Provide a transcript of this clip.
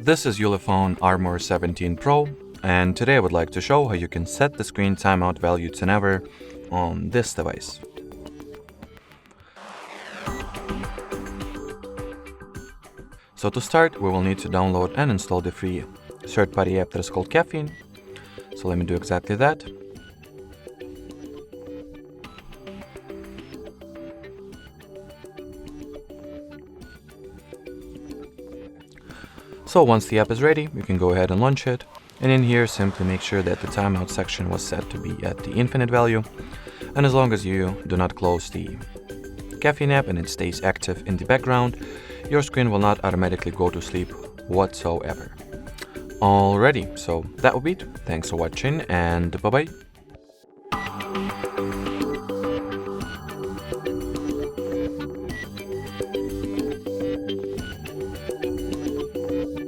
This is ULEFONE Armor 17 Pro, and today I would like to show how you can set the screen timeout value to never on this device. So to start, we will need to download and install the free third-party app that is called Caffeine. So let me do exactly that. So once the app is ready, you can go ahead and launch it. And in here, simply make sure that the timeout section was set to be at the infinite value. And as long as you do not close the Caffeine app and it stays active in the background, your screen will not automatically go to sleep whatsoever. Alrighty, so that will be it. Thanks for watching and bye-bye.